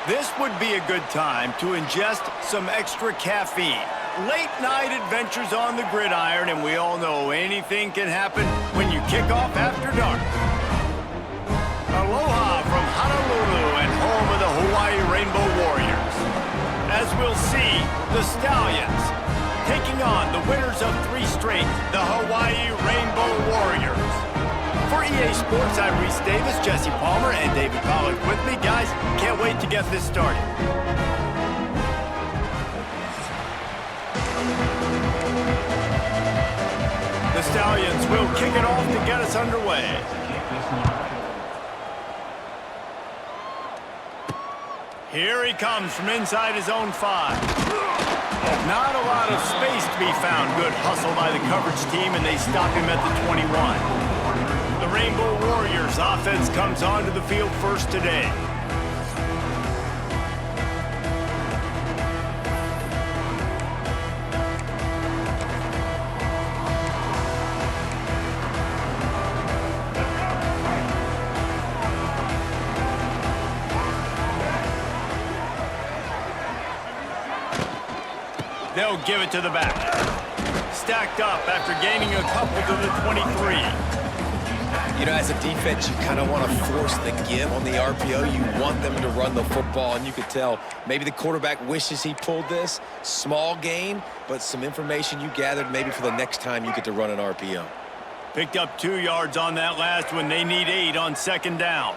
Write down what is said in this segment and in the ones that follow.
This would be a good time to ingest some extra caffeine. Late night adventures on the gridiron, and we all know anything can happen when you kick off after dark. Aloha from Honolulu and home of the Hawaii Rainbow Warriors. As we'll see, the Stallions taking on the winners of 3 straight, the Hawaii Rainbow Warriors. For EA Sports, I'm Reese Davis, Jesse Palmer, and David Pollack with me. Guys, can't wait to get this started. The Stallions will kick it off to get us underway. Here he comes from inside his own 5. Not a lot of space to be found. Good hustle by the coverage team, and they stop him at the 21. The Rainbow Warriors offense comes onto the field first today. They'll give it to the back. Stacked up after gaining a couple to the 23. You know, as a defense, you kind of want to force the give on the RPO. You want them to run the football, and you could tell maybe the quarterback wishes he pulled this. Small gain, but some information you gathered maybe for the next time you get to run an RPO. Picked up 2 yards on that last one. They need 8 on 2nd down.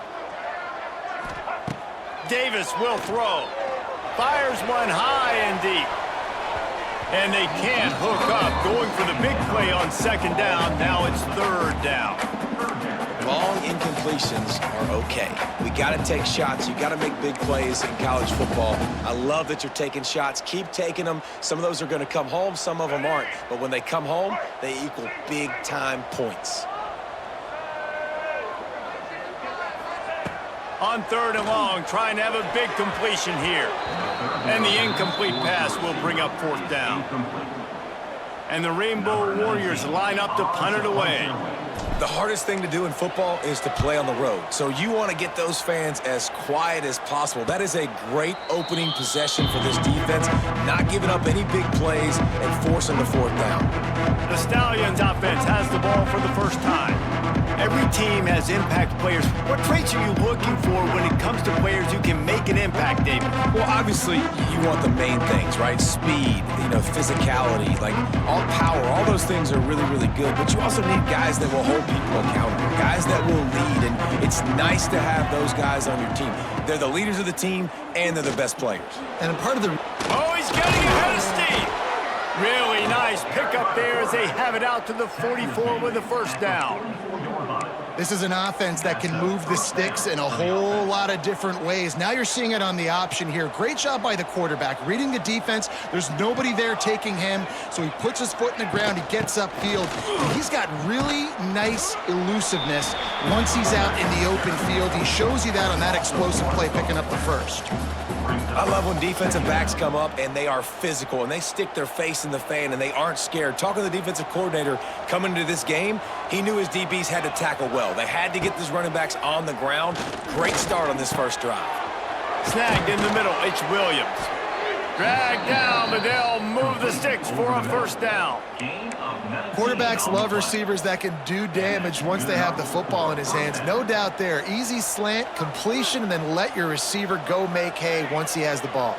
Davis will throw. Fires one high and deep. And they can't hook up. Going for the big play on 2nd down. Now it's 3rd down. Long incompletions are okay. We got to take shots. You got to make big plays in college football. I love that you're taking shots. Keep taking them. Some of those are going to come home. Some of them aren't. But when they come home, they equal big-time points. On 3rd and long, trying to have a big completion here. And the incomplete pass will bring up 4th down. And the Rainbow Warriors line up to punt it away. The hardest thing to do in football is to play on the road. So you want to get those fans as quiet as possible. That is a great opening possession for this defense. Not giving up any big plays and forcing the 4th down. The Stallions offense has the ball for the first time. Every team has impact players. What traits are you looking for when it comes to players who can make an impact, David? Well, obviously, you want the main things, right? Speed, physicality, like all power. All those things are really, really good. But you also need guys that will hold people accountable, guys that will lead. And it's nice to have those guys on your team. They're the leaders of the team, and they're the best players. And a part of the... Oh, he's getting ahead of steam. Really nice pickup there as they have it out to the 44 with the 1st down. This is an offense that can move the sticks in a whole lot of different ways. Now you're seeing it on the option here. Great job by the quarterback. Reading the defense, there's nobody there taking him, so he puts his foot in the ground, he gets upfield. He's got really nice elusiveness once he's out in the open field. He shows you that on that explosive play, picking up the 1st. I love when defensive backs come up and they are physical and they stick their face in the fan and they aren't scared. Talking to the defensive coordinator coming into this game, he knew his DBs had to tackle well. They had to get these running backs on the ground. Great start on this first drive. Snagged in the middle, it's Williams. Dragged down, but they'll move the sticks for a 1st down. Quarterbacks love receivers that can do damage once they have the football in his hands. No doubt there. Easy slant, completion, and then let your receiver go make hay once he has the ball.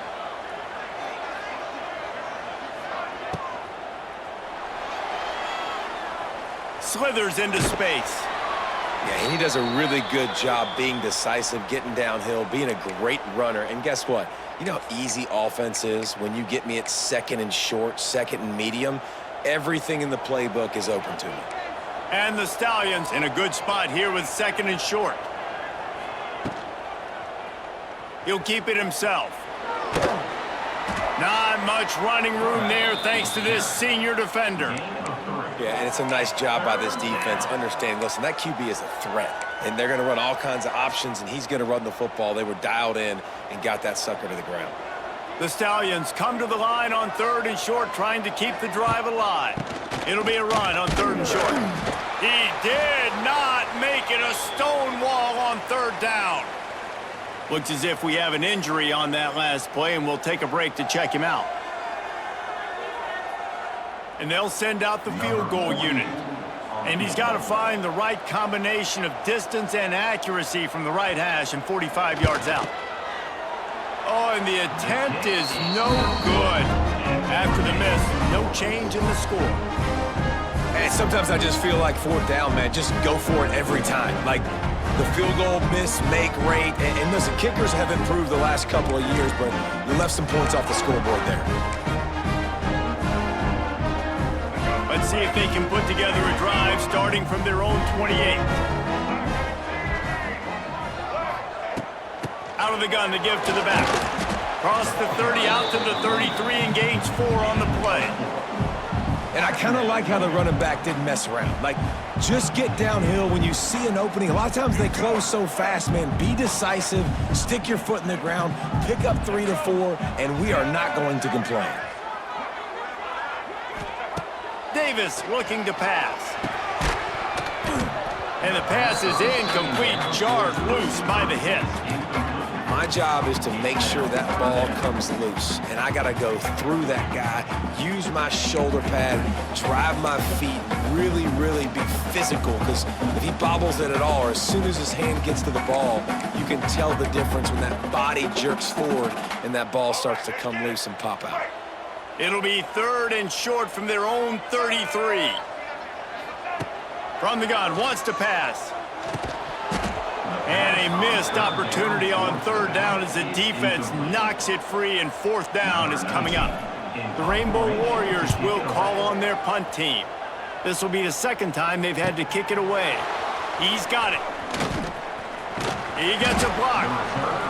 Slithers into space. Yeah, and he does a really good job being decisive, getting downhill, being a great runner. And guess what? You know how easy offense is when you get me at 2nd and short, 2nd and medium? Everything in the playbook is open to me. And the Stallions in a good spot here with 2nd and short. He'll keep it himself. Not much running room there thanks to this senior defender. Yeah, and it's a nice job by this defense understanding, listen, that QB is a threat. And they're going to run all kinds of options, and he's going to run the football. They were dialed in and got that sucker to the ground. The Stallions come to the line on 3rd and short, trying to keep the drive alive. It'll be a run on 3rd and short. He did not make it. A stone wall on 3rd down. Looks as if we have an injury on that last play, and we'll take a break to check him out. And they'll send out the field goal unit. And he's got to find the right combination of distance and accuracy from the right hash and 45 yards out. Oh, and the attempt is no good. After the miss, no change in the score. And sometimes I just feel like fourth down, man, just go for it every time. Like the field goal miss-make rate. And listen, kickers have improved the last couple of years, but you left some points off the scoreboard there. Let's see if they can put together a drive starting from their own 28. Out of the gun to give to the back. Cross the 30 out to the 33 and gains 4 on the play. And I kind of like how the running back didn't mess around. Like, just get downhill when you see an opening. A lot of times they close so fast, man. Be decisive, stick your foot in the ground, pick up 3 to 4, and we are not going to complain. Davis looking to pass. And the pass is incomplete, jarred loose by the hit. My job is to make sure that ball comes loose, and I got to go through that guy, use my shoulder pad, drive my feet, really, really be physical, because if he bobbles it at all, or as soon as his hand gets to the ball, you can tell the difference when that body jerks forward and that ball starts to come loose and pop out. It'll be 3rd and short from their own 33. From the gun, wants to pass. And a missed opportunity on 3rd down as the defense knocks it free, and 4th down is coming up. The Rainbow Warriors will call on their punt team. This will be the 2nd time they've had to kick it away. He's got it. He gets a block.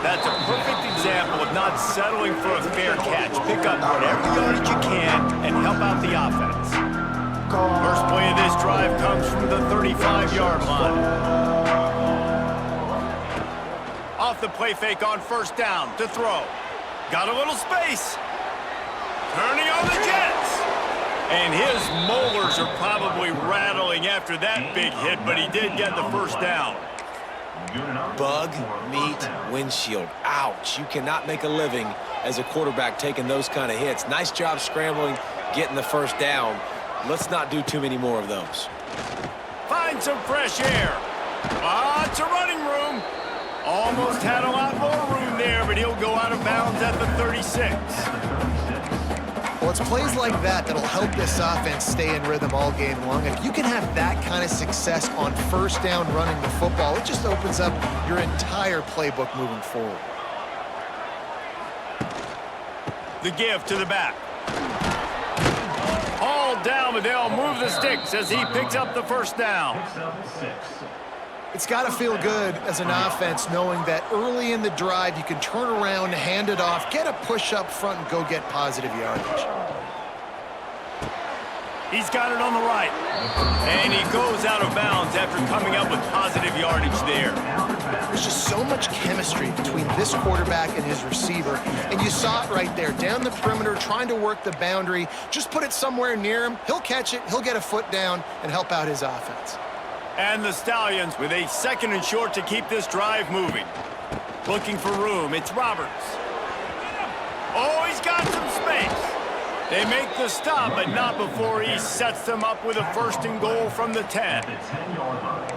That's a perfect example of not settling for a fair catch. Pick up whatever yardage you can and help out the offense. First play of this drive comes from the 35-yard line. Off the play fake on 1st down to throw. Got a little space. Turning on the Jets. And his molars are probably rattling after that big hit, but he did get the 1st down. Bug, meat, windshield. Ouch. You cannot make a living as a quarterback taking those kind of hits. Nice job scrambling, getting the 1st down. Let's not do too many more of those. Find some fresh air. Lots of running room. Almost had a lot more room there, but he'll go out of bounds at the 36. Well, it's plays like that that'll help this offense stay in rhythm all game long. If you can have that kind of success on 1st down running the football, it just opens up your entire playbook moving forward. The give to the back. All down, but they'll move the sticks as he picks up the 1st down. It's got to feel good as an offense knowing that early in the drive you can turn around, hand it off, get a push up front, and go get positive yardage. He's got it on the right. And he goes out of bounds after coming up with positive yardage there. There's just so much chemistry between this quarterback and his receiver. And you saw it right there, down the perimeter, trying to work the boundary. Just put it somewhere near him. He'll catch it, he'll get a foot down, and help out his offense. And the Stallions with a 2nd and short to keep this drive moving. Looking for room, it's Roberts. Oh, he's got some space. They make the stop, but not before he sets them up with a 1st and goal from the 10.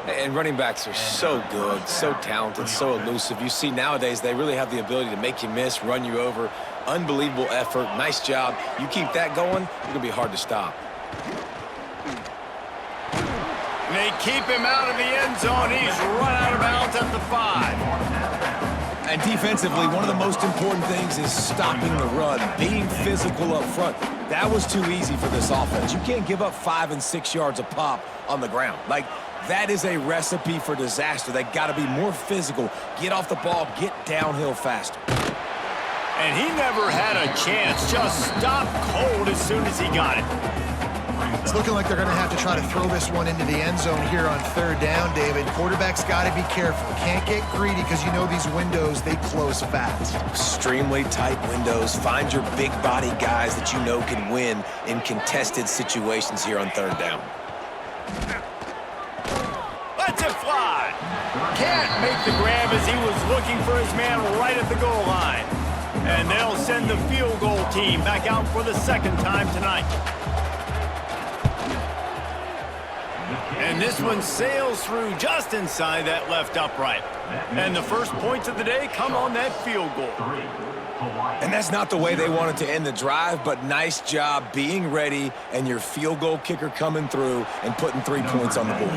And running backs are so good, so talented, so elusive. You see nowadays they really have the ability to make you miss, run you over. Unbelievable effort. Nice job. You keep that going, it's going to be hard to stop. And they keep him out of the end zone. He's run out of bounds at the 5. And defensively, one of the most important things is stopping the run, being physical up front. That was too easy for this offense. You can't give up 5 and 6 yards a pop on the ground. Like, that is a recipe for disaster. They got to be more physical, get off the ball, get downhill faster. And he never had a chance, just stopped cold as soon as he got it. It's looking like they're going to have to try to throw this one into the end zone here on 3rd down, David. Quarterback's got to be careful. Can't get greedy because you know these windows, they close fast. Extremely tight windows. Find your big body guys that you know can win in contested situations here on 3rd down. Let's it fly. can't make the grab as he was looking for his man right at the goal line. And they'll send the field goal team back out for the second time tonight. And this one sails through just inside that left upright. And the first points of the day come on that field goal. And that's not the way they wanted to end the drive, but nice job being ready and your field goal kicker coming through and putting 3 points on the board.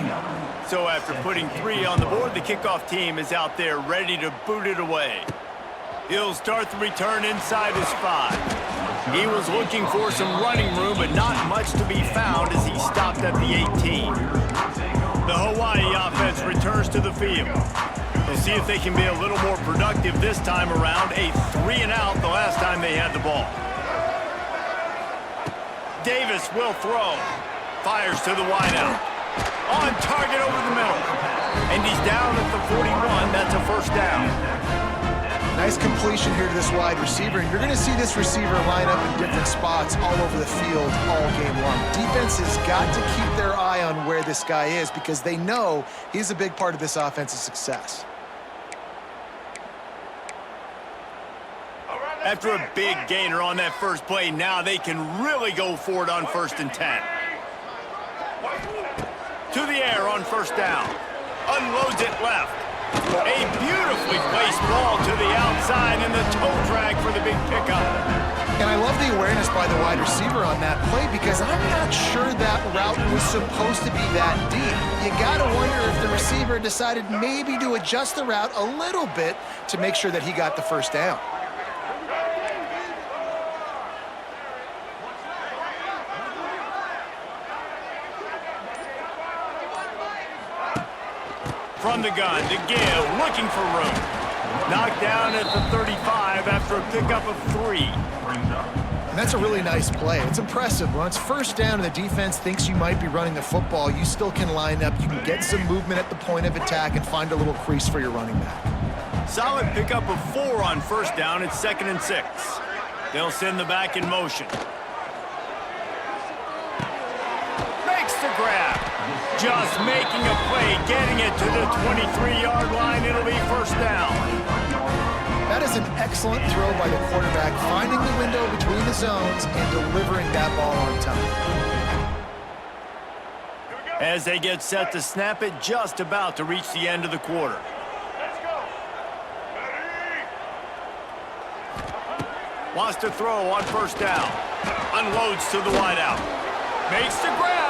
So after putting 3 on the board, the kickoff team is out there ready to boot it away. He'll start the return inside his 5. He was looking for some running room, but not much to be found as he stopped at the 18. The Hawaii offense returns to the field. We'll see if they can be a little more productive this time around. A 3-and-out the last time they had the ball. Davis will throw. Fires to the wideout. On target over the middle. And he's down at the 41. That's a first down. Nice completion here to this wide receiver, and you're going to see this receiver line up in different spots all over the field all game long. Defense has got to keep their eye on where this guy is because they know he's a big part of this offense's success. After a big gainer on that first play, now they can really go for it on 1st and 10. To the air on first down. Unloads it left. A beautifully placed ball to the outside and the toe drag for the big pickup. And I love the awareness by the wide receiver on that play because I'm not sure that route was supposed to be that deep. You got to wonder if the receiver decided maybe to adjust the route a little bit to make sure that he got the first down. From the gun to give, looking for room. Knocked down at the 35 after a pickup of 3. And that's a really nice play. It's impressive. When it's first down and the defense thinks you might be running the football, you still can line up. You can get some movement at the point of attack and find a little crease for your running back. Solid pickup of 4 on first down. It's 2nd and 6. They'll send the back in motion. Makes the grab. Just making a play, getting it to the 23-yard line. It'll be first down. That is an excellent throw by the quarterback, finding the window between the zones and delivering that ball on time. As they get set to snap it, just about to reach the end of the quarter. Wants to throw on first down. Unloads to the wideout. Makes the grab.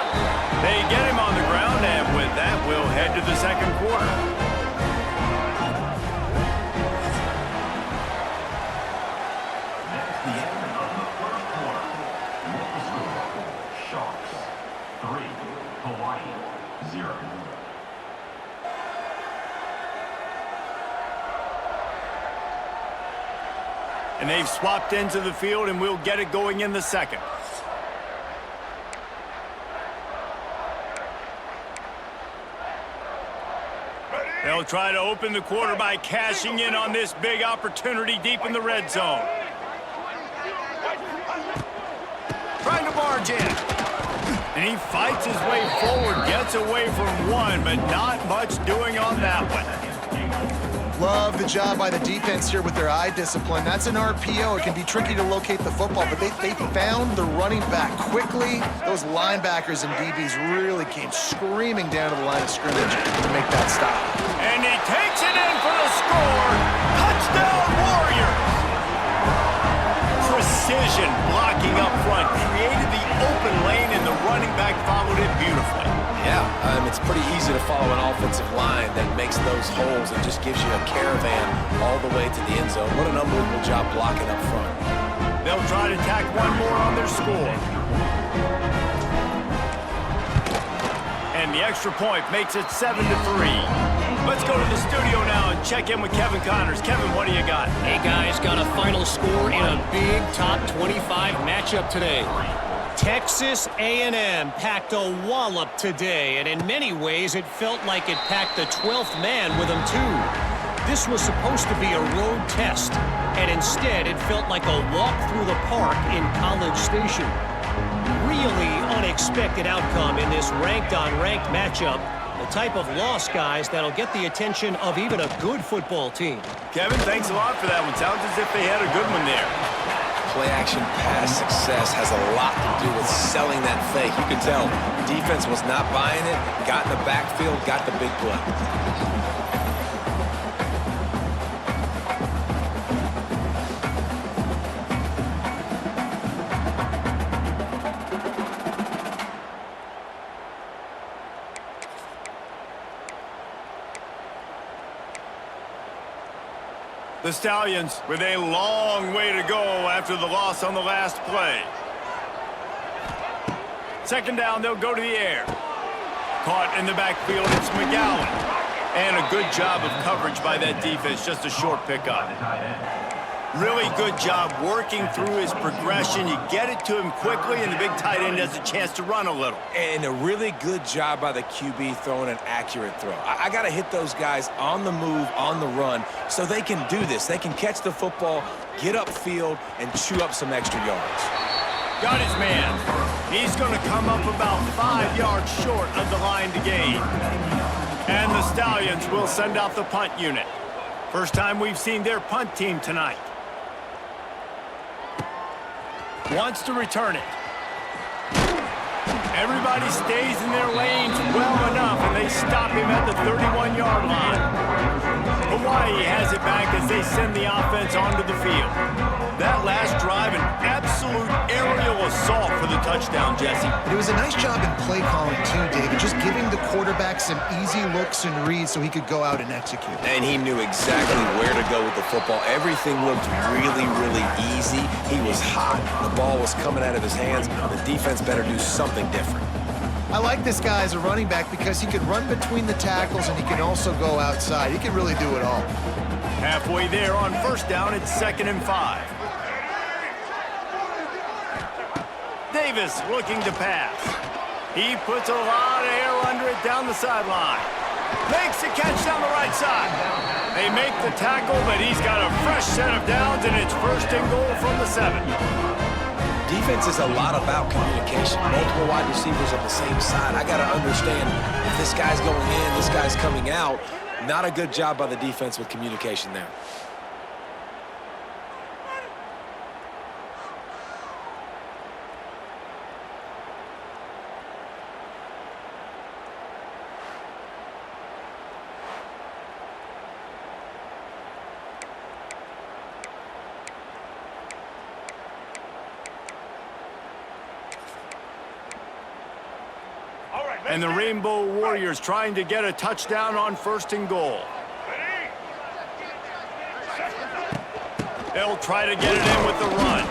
They get him on the ground, and with that, we'll head to the second quarter. Sharks 3, Hawaii 0. And they've swapped into the field, and we'll get it going in the second. They'll try to open the quarter by cashing in on this big opportunity deep in the red zone. Trying to barge in. And he fights his way forward, gets away from one, but not much doing on that one. Love the job by the defense here with their eye discipline. That's an RPO. It can be tricky to locate the football, but they found the running back quickly. Those linebackers and DBs really came screaming down to the line of scrimmage to make that stop. And he takes it in for the score. Touchdown, Warriors! Precision blocking up front created the open lane, and the running back followed it beautifully. Yeah, it's pretty easy to follow an offensive line that makes those holes and just gives you a caravan all the way to the end zone. What an unbelievable job blocking up front. They'll try to tack one more on their score. And the extra point makes it 7-3. Let's go to the studio now and check in with Kevin Connors. Kevin, what do you got? Hey, guys, got a final score in a big top 25 matchup today. Texas A&M packed a wallop today, and in many ways it felt like it packed the 12th man with them too. This was supposed to be a road test, and instead it felt like a walk through the park in College Station. Really unexpected outcome in this ranked-on-ranked matchup. The type of loss, guys, that'll get the attention of even a good football team. Kevin, thanks a lot for that one. Sounds as if they had a good one there. Play-action pass success has a lot to do with selling that fake. You can tell defense was not buying it, got in the backfield, got the big play. The Stallions with a long way to go after the loss on the last play. Second down, they'll go to the air. Caught in the backfield, it's McGowan. And a good job of coverage by that defense, just a short pickup. Really good job working through his progression. You get it to him quickly, and the big tight end has a chance to run a little. And a really good job by the QB throwing an accurate throw. I got to hit those guys on the move, on the run, so they can do this. They can catch the football, get upfield, and chew up some extra yards. Got his man. He's going to come up about 5 yards short of the line to gain. And the Stallions will send out the punt unit. First time we've seen their punt team tonight. Wants to return it. Everybody stays in their lanes well enough, and they stop him at the 31-yard line. Hawaii has it back as they send the offense onto the field. That last drive, an absolute aerial assault for the touchdown, Jesse. It was a nice job in play calling too, David, just giving the quarterback some easy looks and reads so he could go out and execute. And he knew exactly where to go with the football. Everything looked really, really easy. He was hot. The ball was coming out of his hands. The defense better do something different. I like this guy as a running back because he can run between the tackles and he can also go outside. He can really do it all. Halfway there on first down, it's 2nd and 5. Davis looking to pass. He puts a lot of air under it down the sideline. Makes the catch down the right side. They make the tackle, but he's got a fresh set of downs, and it's 1st and goal from the 7. Defense is a lot about communication. Multiple wide receivers on the same side. I got to understand if this guy's going in, this guy's coming out. Not a good job by the defense with communication there. And the Rainbow Warriors trying to get a touchdown on 1st and goal. They'll try to get it in with the run.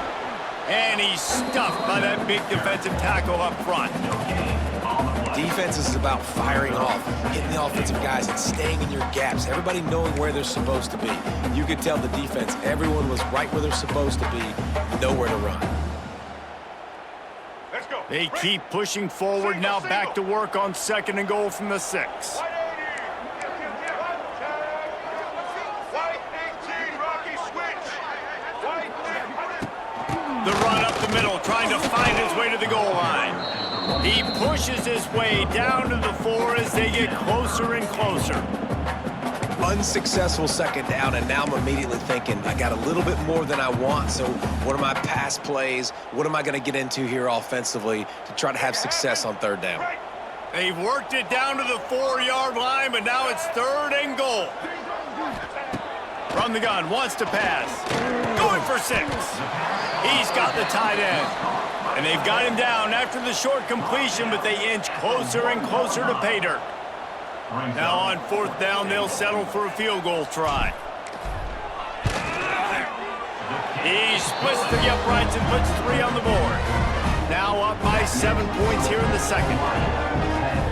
And he's stuffed by that big defensive tackle up front. Defense is about firing off, hitting the offensive guys and staying in your gaps. Everybody knowing where they're supposed to be. You could tell the defense, everyone was right where they're supposed to be, nowhere to run. They keep pushing forward, now back to work on 2nd and goal from the 6. The run up the middle, trying to find his way to the goal line. He pushes his way down to the 4 as they get closer and closer. Unsuccessful 2nd down, and now I'm immediately thinking, I got a little bit more than I want, so what are my pass plays? What am I going to get into here offensively to try to have success on 3rd down? They've worked it down to the 4-yard line, but now it's 3rd and goal. From the gun, wants to pass. Going for 6. He's got the tight end. And they've got him down after the short completion, but they inch closer and closer to pay dirt. Now on 4th down, they'll settle for a field goal try. He splits the uprights and puts 3 on the board. Now up by 7 points here in the 2nd.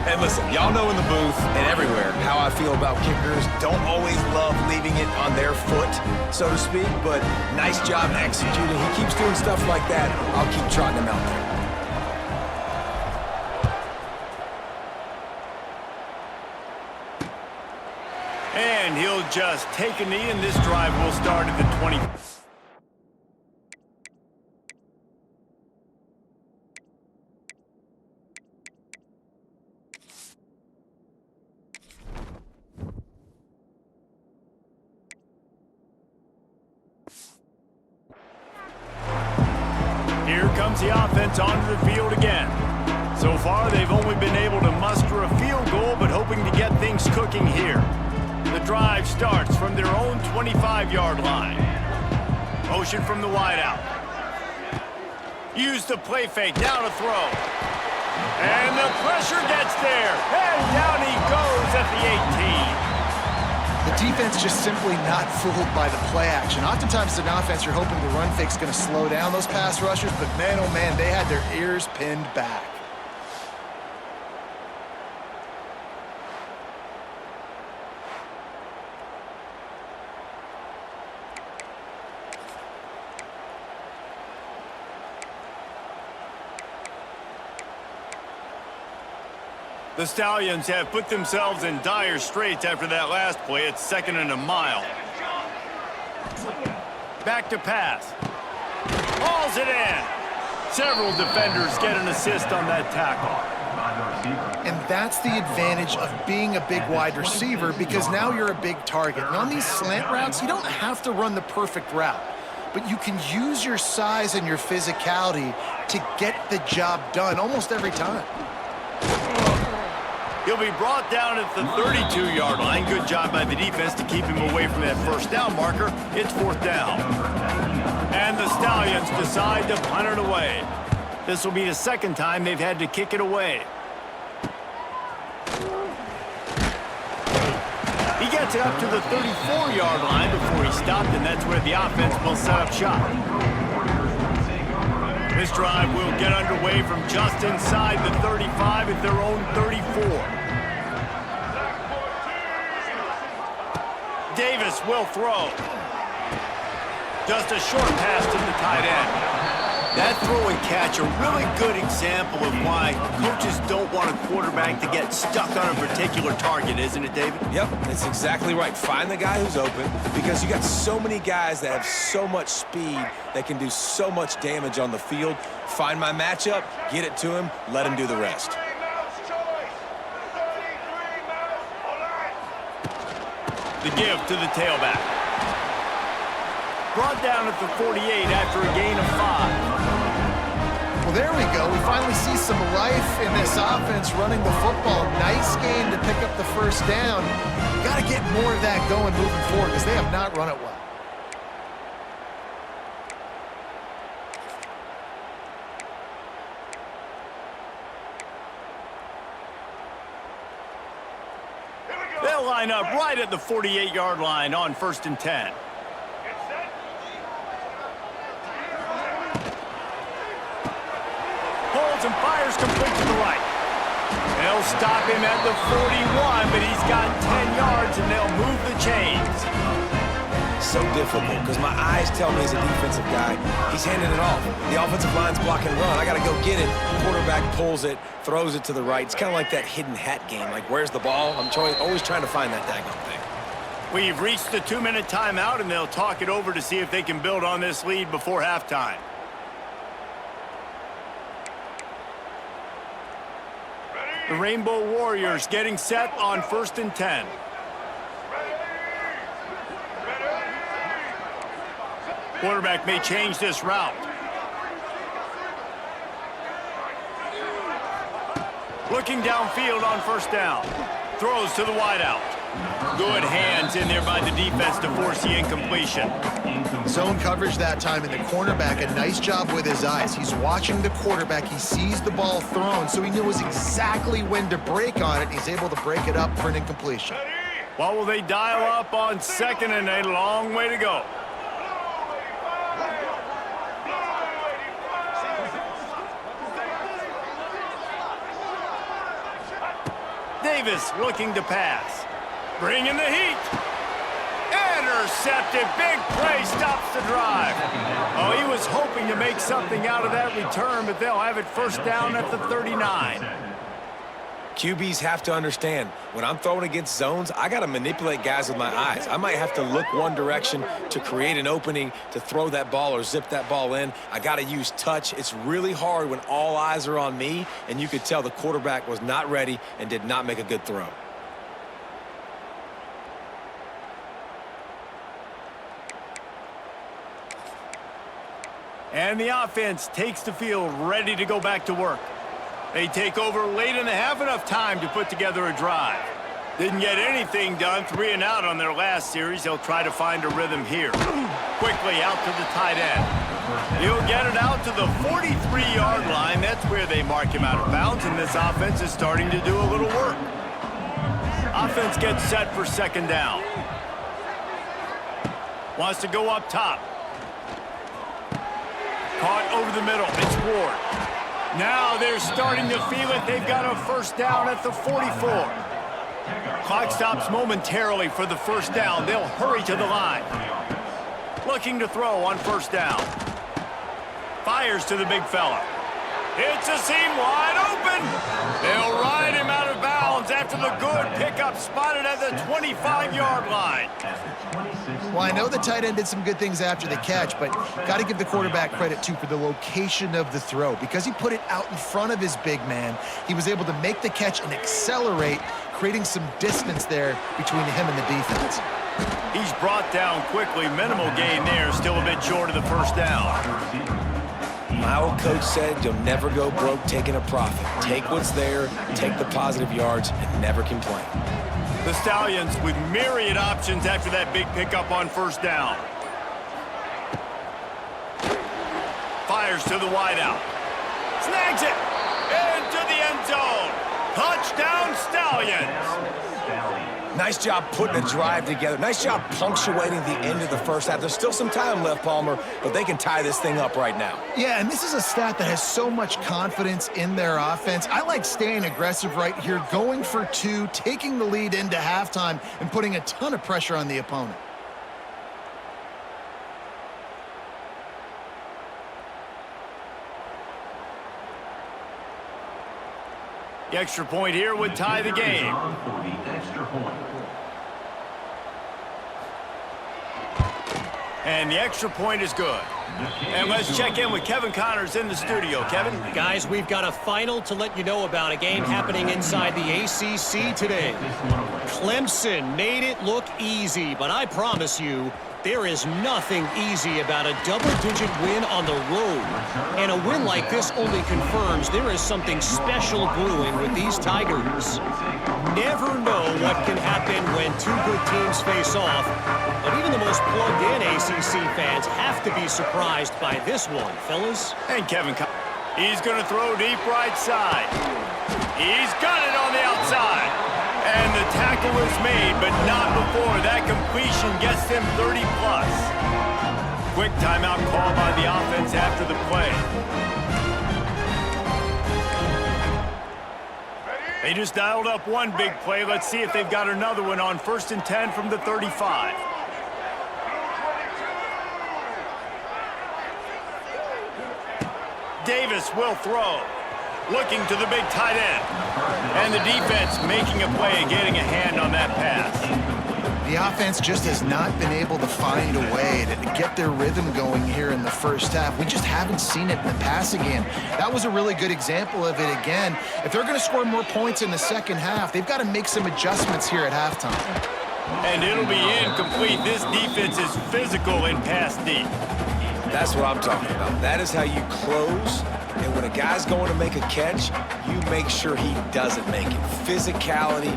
And listen, y'all know in the booth and everywhere how I feel about kickers. Don't always love leaving it on their foot, so to speak, but nice job executing. He keeps doing stuff like that. I'll keep trotting him out there. And he'll just take a knee, and this drive will start at the 20. comes the offense onto the field again. So far, they've only been able to muster a field goal, but hoping to get things cooking here. The drive starts from their own 25-yard line. Motion from the wideout. Use the play fake, now to throw. And the pressure gets there. And down he goes at the 18. The defense just simply not fooled by the play action. Oftentimes, as an offense, you're hoping the run fake's going to slow down those pass rushers, but man, oh man, they had their ears pinned back. The Stallions have put themselves in dire straits after that last play. It's 2nd and a mile. Back to pass. Hauls it in. Several defenders get an assist on that tackle. And that's the advantage of being a big wide receiver, because now you're a big target. And on these slant routes, you don't have to run the perfect route, but you can use your size and your physicality to get the job done almost every time. He'll be brought down at the 32-yard line. Good job by the defense to keep him away from that first down marker. It's 4th down. And the Stallions decide to punt it away. This will be the 2nd time they've had to kick it away. He gets it up to the 34-yard line before he stopped, and that's where the offense will set up shop. This drive will get underway from just inside the 35 at their own 34. Davis will throw. Just a short pass to the tight end. That throw and catch, a really good example of why coaches don't want a quarterback to get stuck on a particular target, isn't it, David? Yep, that's exactly right. Find the guy who's open, because you got so many guys that have so much speed that can do so much damage on the field. Find my matchup, get it to him, let him do the rest. The give to the tailback. Brought down at the 48 after a gain of 5. Well, there we go. We finally see some life in this offense running the football. Nice game to pick up the first down. You got to get more of that going moving forward, because they have not run it well. They'll line up right at the 48-yard line on 1st and 10. Holds and fires complete to the right. They'll stop him at the 41, but he's got 10 yards, and they'll move the chains. So difficult, because my eyes tell me as a defensive guy, he's handing it off. The offensive line's blocking run. I got to go get it. Quarterback pulls it, throws it to the right. It's kind of like that hidden hat game. Like, where's the ball? I'm always trying to find that daggone thing. We've reached the 2-minute timeout, and they'll talk it over to see if they can build on this lead before halftime. The Rainbow Warriors getting set on 1st and 10. Quarterback may change this route. Looking downfield on 1st down. Throws to the wideout. Good hands in there by the defense to force the incompletion. Zone coverage that time, and the cornerback, a nice job with his eyes. He's watching the quarterback. He sees the ball thrown, so he knows exactly when to break on it. He's able to break it up for an incompletion. What will they dial up on 2nd and a long way to go? Davis looking to pass. Bringing the heat. Intercepted. Big play stops the drive. Oh, he was hoping to make something out of that return, but they'll have it 1st down at the 39. QBs have to understand, when I'm throwing against zones, I got to manipulate guys with my eyes. I might have to look one direction to create an opening to throw that ball or zip that ball in. I got to use touch. It's really hard when all eyes are on me, and you could tell the quarterback was not ready and did not make a good throw. And the offense takes the field ready to go back to work. They take over late in the half, enough time to put together a drive. Didn't get anything done, 3 and out on their last series. They'll try to find a rhythm here. Quickly out to the tight end. He'll get it out to the 43-yard line. That's where they mark him out of bounds, and this offense is starting to do a little work. Offense gets set for second down. Wants to go up top. Caught over the middle. It's Ward. Now they're starting to feel it. They've got a first down at the 44. Clock stops momentarily for the first down. They'll hurry to the line. Looking to throw on first down. Fires to the big fella. It's a seam wide open. They'll ride him out of bounds after the good pickup spotted at the 25-yard line. Well, I know the tight end did some good things after the catch, but got to give the quarterback credit, too, for the location of the throw. Because he put it out in front of his big man, he was able to make the catch and accelerate, creating some distance there between him and the defense. He's brought down quickly. Minimal gain there, still a bit short of the first down. My old coach said you'll never go broke taking a profit. Take what's there, take the positive yards, and never complain. The Stallions with myriad options after that big pickup on first down. Fires to the wideout. Snags it. Into the end zone. Touchdown, Stallions. Nice job putting a drive together. Nice job punctuating the end of the first half. There's still some time left, Palmer, but they can tie this thing up right now. Yeah, and this is a stat that has so much confidence in their offense. I like staying aggressive right here, going for 2, taking the lead into halftime, and putting a ton of pressure on the opponent. The extra point here would tie the game. And the extra point is good. And let's check in with Kevin Connors in the studio. Kevin? Guys, we've got a final to let you know about, a game happening inside the ACC today. Clemson made it look easy, but I promise you, there is nothing easy about a double-digit win on the road. And a win like this only confirms there is something special brewing with these Tigers. Never know what can happen when 2 good teams face off, but even the most plugged-in ACC fans have to be surprised by this one, fellas. And Kevin, he's going to throw deep right side. He's got it on the outside. And the tackle is made, but not before that completion gets them 30-plus. Quick timeout call by the offense after the play. They just dialed up one big play. Let's see if they've got another one on 1st and 10 from the 35. Davis will throw. Looking to the big tight end. And the defense making a play and getting a hand on that pass. The offense just has not been able to find a way to get their rhythm going here in the first half. We just haven't seen it in the passing game. That was a really good example of it again. If they're going to score more points in the second half, they've got to make some adjustments here at halftime. And it'll be incomplete. This defense is physical in pass deep. That's what I'm talking about. That is how you close. And when a guy's going to make a catch, you make sure he doesn't make it. Physicality,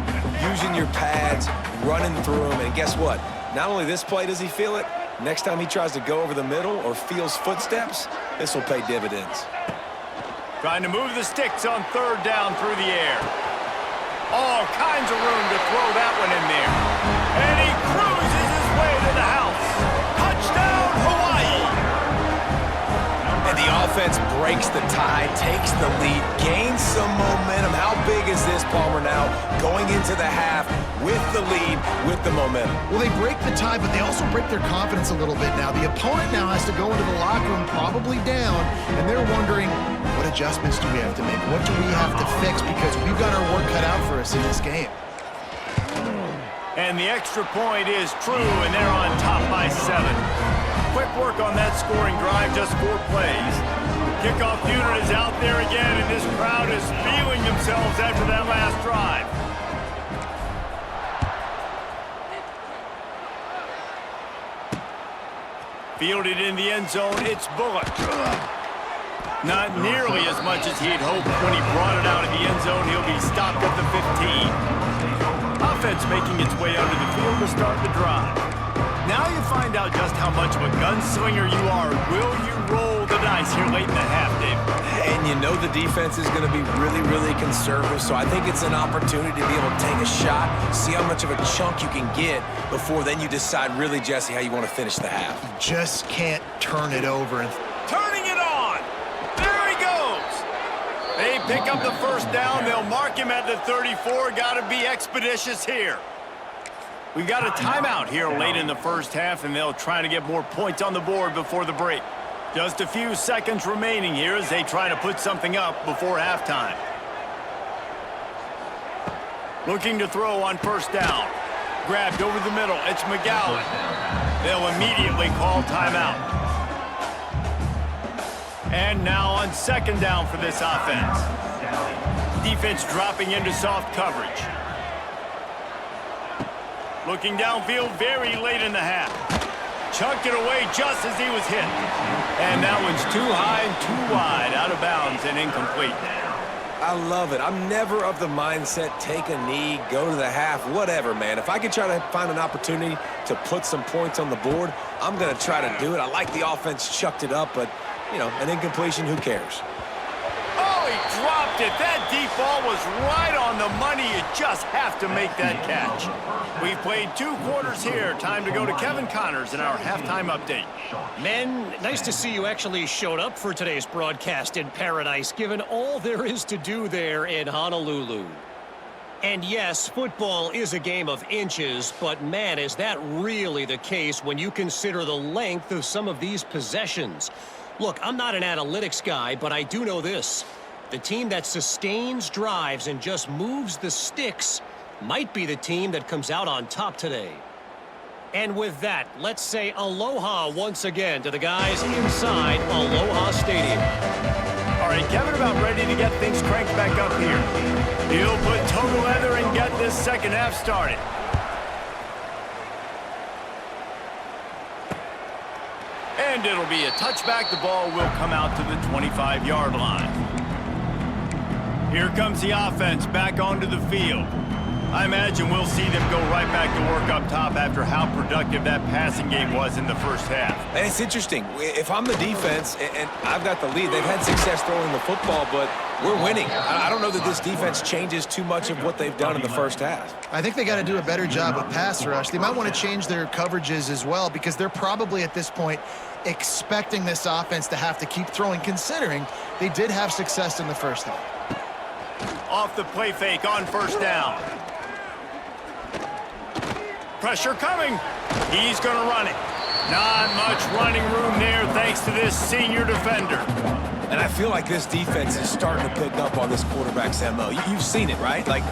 using your pads, running through them. And guess what? Not only this play does he feel it, next time he tries to go over the middle or feels footsteps, this will pay dividends. Trying to move the sticks on 3rd down through the air. All kinds of room to throw that one in there. And he cruises his way to the house. Touchdown, Hawaii! And the offense breaks the tie, takes the lead, gains some momentum. How big is this, Palmer, now going into the half with the lead, with the momentum? Well, they break the tie, but they also break their confidence a little bit now. The opponent now has to go into the locker room probably down, and they're wondering, what adjustments do we have to make? What do we have to fix? Because we've got our work cut out for us in this game. And the extra point is true, and they're on top by 7. Quick work on that scoring drive, just 4 plays. Kickoff unit is out there again, and this crowd is feeling themselves after that last drive. Fielded in the end zone, it's Bullock. Not nearly as much as he'd hoped when he brought it out of the end zone. He'll be stopped at the 15. Offense making its way under the field to start the drive. Now you find out just how much of a gunslinger you are. Will you roll the dice here late in the half, Dave? And you know the defense is going to be really, really conservative, so I think it's an opportunity to be able to take a shot, see how much of a chunk you can get before then you decide really, Jesse, how you want to finish the half. You just can't turn it over. Turning it on! There he goes! They pick up the first down. They'll mark him at the 34. Got to be expeditious here. We've got a timeout here late in the first half, and they'll try to get more points on the board before the break. Just a few seconds remaining here as they try to put something up before halftime. Looking to throw on first down. Grabbed over the middle. It's McGowan. They'll immediately call timeout. And now on second down for this offense. Defense dropping into soft coverage. Looking downfield very late in the half. Chucked it away just as he was hit. And that one's too high and too wide, out of bounds and incomplete. I love it. I'm never of the mindset, take a knee, go to the half, whatever, man. If I can try to find an opportunity to put some points on the board, I'm going to try to do it. I like the offense chucked it up, but, you know, an incompletion, who cares? Oh, he dropped it. That deep ball was right on the money. You just have to make that catch. We've played 2 quarters here. Time to go to Kevin Connors in our halftime update. Men, nice to see you actually showed up for today's broadcast in paradise, given all there is to do there in Honolulu. And yes, football is a game of inches, but man, is that really the case when you consider the length of some of these possessions. Look, I'm not an analytics guy, but I do know this. The team that sustains drives and just moves the sticks might be the team that comes out on top today. And with that, let's say aloha once again to the guys inside Aloha Stadium. All right, Kevin about ready to get things cranked back up here. He'll put toe to leather and get this second half started. And it'll be a touchback. The ball will come out to the 25-yard line. Here comes the offense back onto the field. I imagine we'll see them go right back to work up top after how productive that passing game was in the first half. And it's interesting. If I'm the defense and I've got the lead, they've had success throwing the football, but we're winning. I don't know that this defense changes too much of what they've done in the first half. I think they got to do a better job of pass rush. They might want to change their coverages as well because they're probably at this point expecting this offense to have to keep throwing, considering they did have success in the first half. Off the play fake on first down. Pressure coming. He's going to run it. Not much running room there thanks to this senior defender. And I feel like this defense is starting to pick up on this quarterback's MO. You've seen it, right? Like,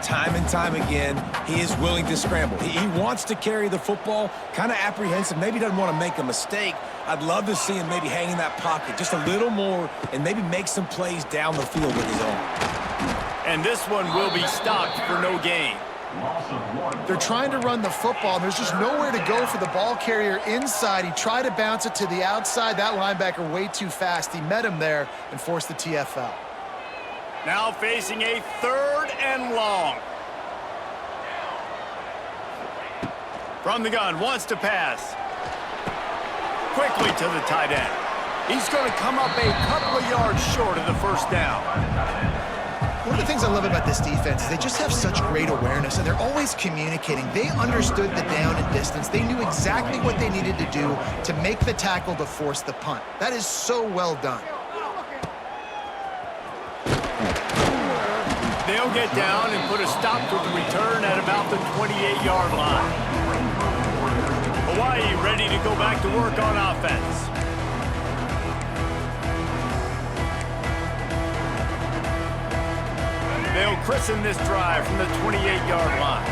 time and time again, he is willing to scramble. He wants to carry the football, kind of apprehensive, maybe doesn't want to make a mistake. I'd love to see him maybe hang in that pocket just a little more and maybe make some plays down the field with his own. And this one will be stopped for no gain. They're trying to run the football, and there's just nowhere to go for the ball carrier inside. He tried to bounce it to the outside. That linebacker way too fast. He met him there and forced the TFL. Now facing a 3rd and long. From the gun, wants to pass. Quickly to the tight end. He's going to come up a couple of yards short of the first down. One of the things I love about this defense is they just have such great awareness, and they're always communicating. They understood the down and distance. They knew exactly what they needed to do to make the tackle to force the punt. That is so well done. They'll get down and put a stop to the return at about the 28-yard line. Hawaii ready to go back to work on offense. They'll christen this drive from the 28-yard line.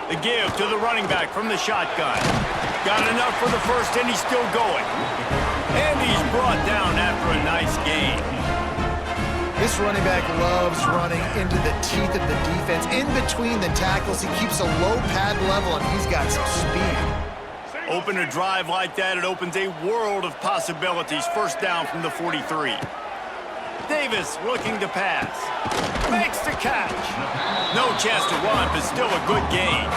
The give to the running back from the shotgun. Got enough for the first, and he's still going. And he's brought down after a nice gain. This running back loves running into the teeth of the defense. In between the tackles, he keeps a low pad level, and he's got some speed. Open a drive like that, it opens a world of possibilities. First down from the 43. Davis looking to pass. Makes the catch. No chance to run, but still a good game.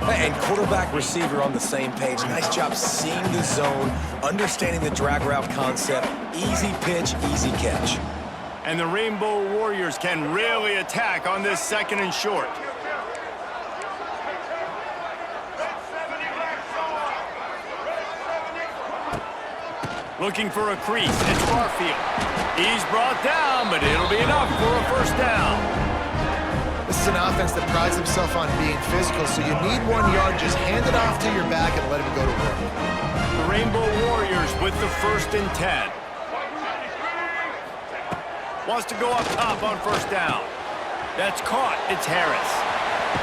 And quarterback receiver on the same page. Nice job seeing the zone, understanding the drag route concept. Easy pitch, easy catch. And the Rainbow Warriors can really attack on this second and short. Looking for a crease. It's Barfield. He's brought down, but it'll be enough for a first down. This is an offense that prides himself on being physical, so you need 1 yard. Just hand it off to your back and let him go to work. The Rainbow Warriors with the 1st and 10. Wants to go up top on first down. That's caught. It's Harris.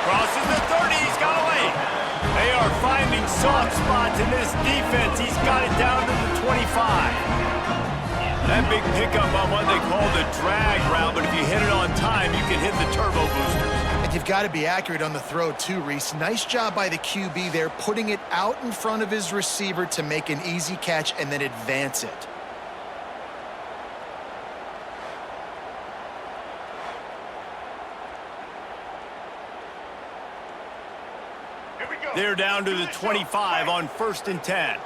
Crosses the 30. He's got away. They are finding soft spots in this defense. He's got it down to the 25. That big pickup on what they call the drag route, but if you hit it on time, you can hit the turbo boosters. And you've got to be accurate on the throw too, Reese. Nice job by the QB there, putting it out in front of his receiver to make an easy catch and then advance it. They're down to the 25 on 1st and 10.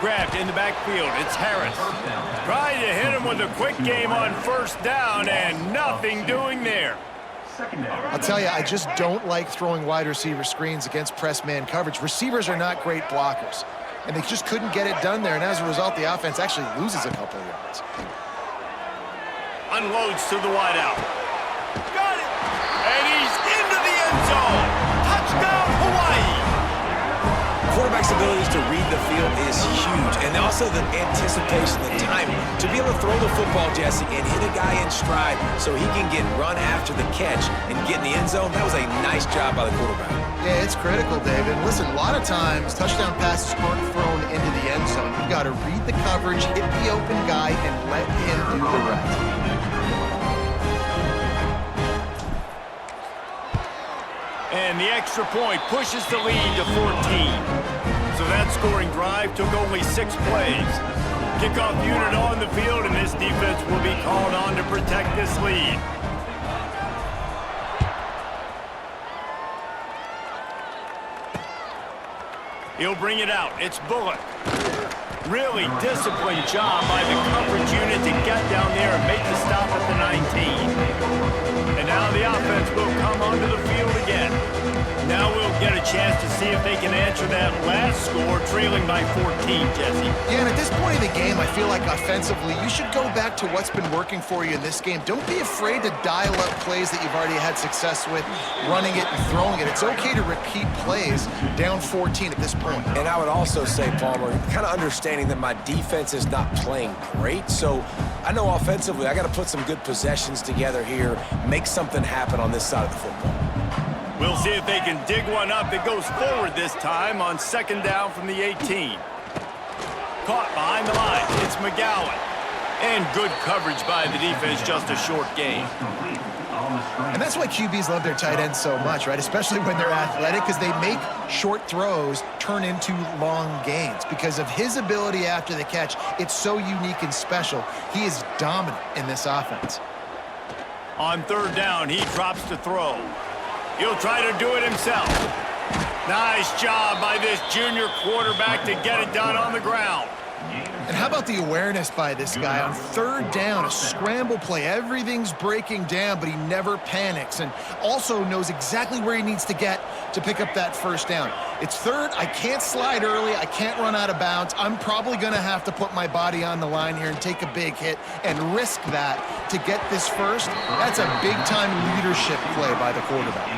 Grabbed in the backfield. It's Harris. Trying to hit him with a quick game on first down, and nothing doing there. I'll tell you, I just don't like throwing wide receiver screens against press man coverage. Receivers are not great blockers, and they just couldn't get it done there, and as a result, the offense actually loses a couple of yards. Unloads to the wideout. Got it! And he's into the end zone. Touchdown, Hawaii! Quarterback's abilities to read the field is huge, and also the anticipation, the timing. To be able to throw the football, Jesse, and hit a guy in stride so he can get run after the catch and get in the end zone, that was a nice job by the quarterback. Yeah, it's critical, David. Listen, a lot of times, touchdown passes aren't thrown into the end zone. You've got to read the coverage, hit the open guy, and let him do the rest. And the extra point pushes the lead to 14. So that scoring drive took only 6 plays. Kickoff unit on the field, and this defense will be called on to protect this lead. He'll bring it out. It's Bullock. Really disciplined job by the coverage unit to get down there and make the stop at the 19. And now the offense will come onto the field again. Now we'll get a chance to see if they can answer that last score, trailing by 14, Jesse. Yeah, and at this point of the game, I feel like offensively, you should go back to what's been working for you in this game. Don't be afraid to dial up plays that you've already had success with, running it and throwing it. It's okay to repeat plays down 14 at this point. And I would also say, Palmer, kind of understanding that my defense is not playing great, so I know offensively I got to put some good possessions together here, make something happen on this side of the football. We'll see if they can dig one up that goes forward this time on 2nd down from the 18. Caught behind the line. It's McGowan. And good coverage by the defense, just a short gain. And that's why QBs love their tight ends so much, right? Especially when they're athletic, because they make short throws turn into long gains. Because of his ability after the catch, it's so unique and special. He is dominant in this offense. On 3rd down, he drops to throw. He'll try to do it himself. Nice job by this junior quarterback to get it done on the ground. And how about the awareness by this guy on 3rd down, a scramble play. Everything's breaking down, but he never panics and also knows exactly where he needs to get to pick up that 1st down. It's 3rd. I can't slide early. I can't run out of bounds. I'm probably going to have to put my body on the line here and take a big hit and risk that to get this 1st. That's a big-time leadership play by the quarterback.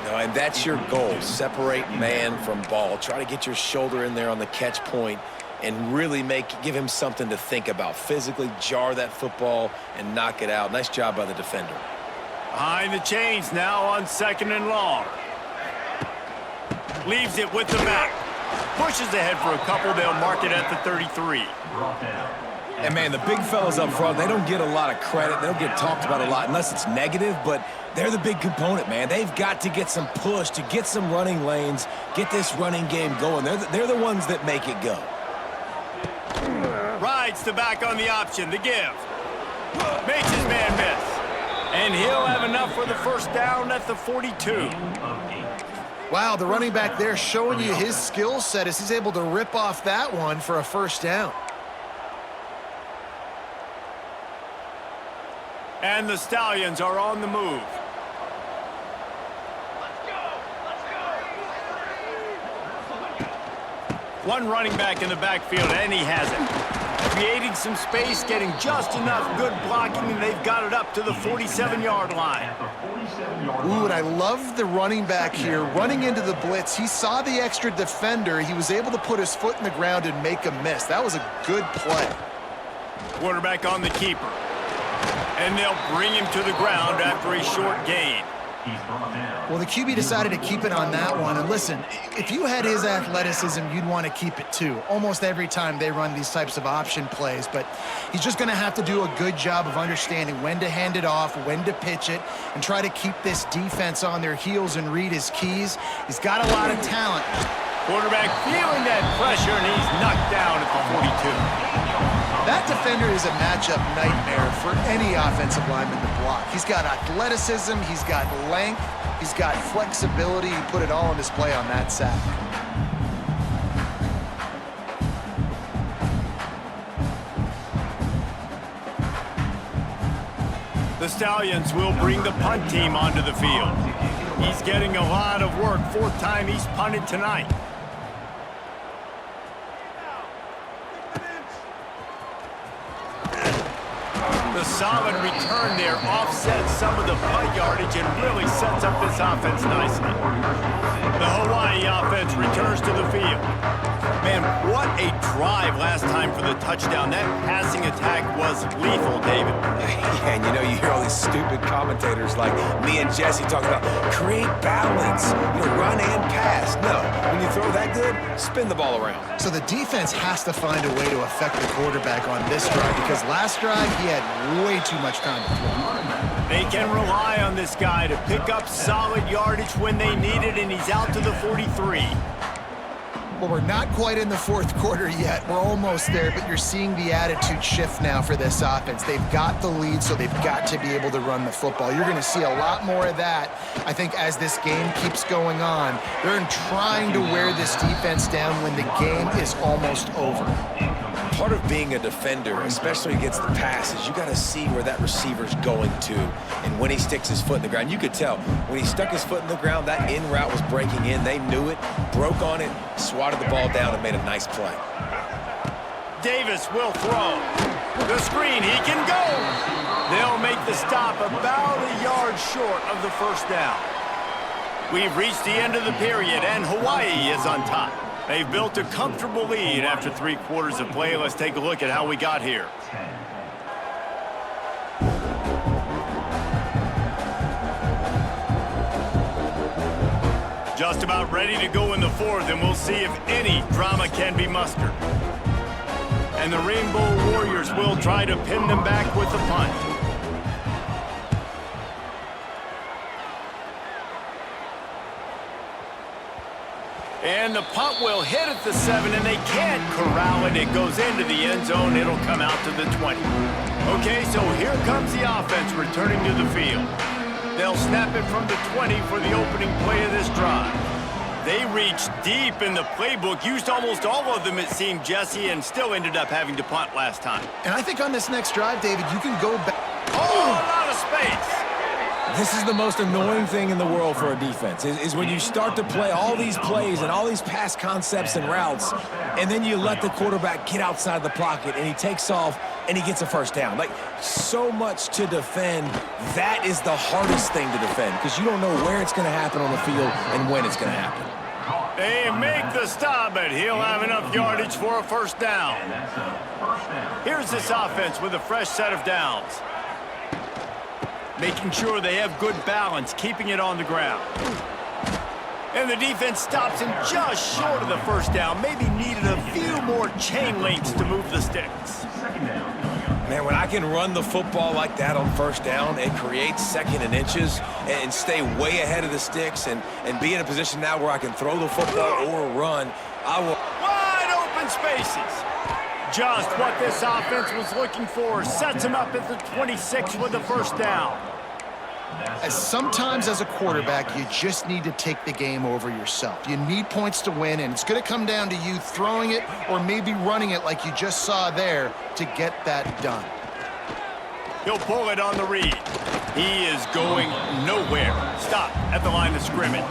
No, and that's your goal. Separate man from ball. Try to get your shoulder in there on the catch point and really give him something to think about. Physically jar that football and knock it out. Nice job by the defender. Behind the chains now on 2nd and long. Leaves it with the back. Pushes ahead for a couple. They'll mark it at the 33. And, man, the big fellas up front, they don't get a lot of credit. They don't get talked about a lot unless it's negative, but they're the big component, man. They've got to get some push, to get some running lanes, get this running game going. They're the ones that make it go. Rides to back on the option. The give. Makes his man miss. And he'll have enough for the first down at the 42. Wow, the running back there showing you his skill set as he's able to rip off that one for a first down. And the Stallions are on the move. One running back in the backfield, and he has it. Creating some space, getting just enough good blocking, and they've got it up to the 47-yard line. Ooh, and I love the running back here running into the blitz. He saw the extra defender. He was able to put his foot in the ground and make a miss. That was a good play. Quarterback on the keeper. And they'll bring him to the ground after a short gain. Well, the QB decided to keep it on that one. And listen, if you had his athleticism, you'd want to keep it too. Almost every time they run these types of option plays. But he's just going to have to do a good job of understanding when to hand it off, when to pitch it, and try to keep this defense on their heels and read his keys. He's got a lot of talent. Quarterback feeling that pressure, and he's knocked down at the 42. That defender is a matchup nightmare for any offensive lineman to block. He's got athleticism, he's got length, he's got flexibility. He put it all on display on that sack. The Stallions will bring the punt team onto the field. He's getting a lot of work. Fourth time he's punted tonight. The solid return there offsets some of the punt yardage and really sets up this offense nicely. The Hawaii offense returns to the field. Man, what a drive last time for the touchdown. That passing attack was lethal, David. And you know, you hear all these stupid commentators like me and Jesse talking about create balance, run and pass. No, when you throw that good, spin the ball around. So the defense has to find a way to affect the quarterback on this drive because last drive he had way too much time to throw. They can rely on this guy to pick up solid yardage when they need it, and he's out to the 43. Well, we're not quite in the fourth quarter yet. We're almost there, but you're seeing the attitude shift now for this offense. They've got the lead, so they've got to be able to run the football. You're going to see a lot more of that, I think, as this game keeps going on. They're trying to wear this defense down when the game is almost over. Part of being a defender, especially against the pass, is you got to see where that receiver's going to and when he sticks his foot in the ground. You could tell when he stuck his foot in the ground, that in route was breaking in. They knew it, broke on it, swatted the ball down, and made a nice play. Davis will throw. The screen, he can go. They'll make the stop about a yard short of the first down. We've reached the end of the period, and Hawaii is on top. They've built a comfortable lead after 3 quarters of play. Let's take a look at how we got here. Just about ready to go in the fourth, and we'll see if any drama can be mustered. And the Rainbow Warriors will try to pin them back with the punt. And the punt will hit at the 7, and they can't corral it. It goes into the end zone. It'll come out to the 20. Okay, so here comes the offense returning to the field. They'll snap it from the 20 for the opening play of this drive. They reached deep in the playbook, used almost all of them, it seemed, Jesse, and still ended up having to punt last time. And I think on this next drive, David, you can go back. Oh, a lot of space. This is the most annoying thing in the world for a defense, is when you start to play all these plays and all these pass concepts and routes, and then you let the quarterback get outside the pocket, and he takes off, and he gets a first down. Like, so much to defend. That is the hardest thing to defend, because you don't know where it's going to happen on the field and when it's going to happen. They make the stop, but he'll have enough yardage for a first down. Here's this offense with a fresh set of downs. Making sure they have good balance, keeping it on the ground. And the defense stops him just short of the first down. Maybe needed a few more chain links to move the sticks. Man, when I can run the football like that on first down and create second and inches and stay way ahead of the sticks and be in a position now where I can throw the football or run, I will. Wide open spaces. Just what this offense was looking for. Sets him up at the 26 with the first down. Sometimes as a quarterback, you just need to take the game over yourself. You need points to win, and it's going to come down to you throwing it or maybe running it like you just saw there to get that done. He'll pull it on the read. He is going nowhere. Stop at the line of scrimmage.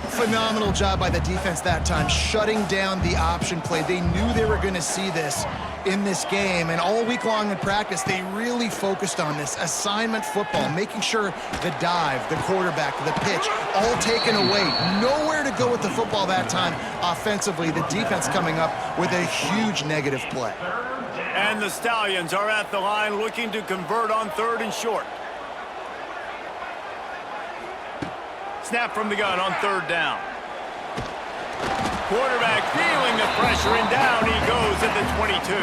Phenomenal job by the defense that time, shutting down the option play. They knew they were going to see this in this game, and all week long in practice, they really focused on this assignment football, making sure the dive, the quarterback, the pitch, all taken away. Nowhere to go with the football that time offensively. The defense coming up with a huge negative play. And the Stallions are at the line looking to convert on 3rd and short. Snap from the gun on 3rd down. Quarterback feeling the pressure, and down he goes at the 22.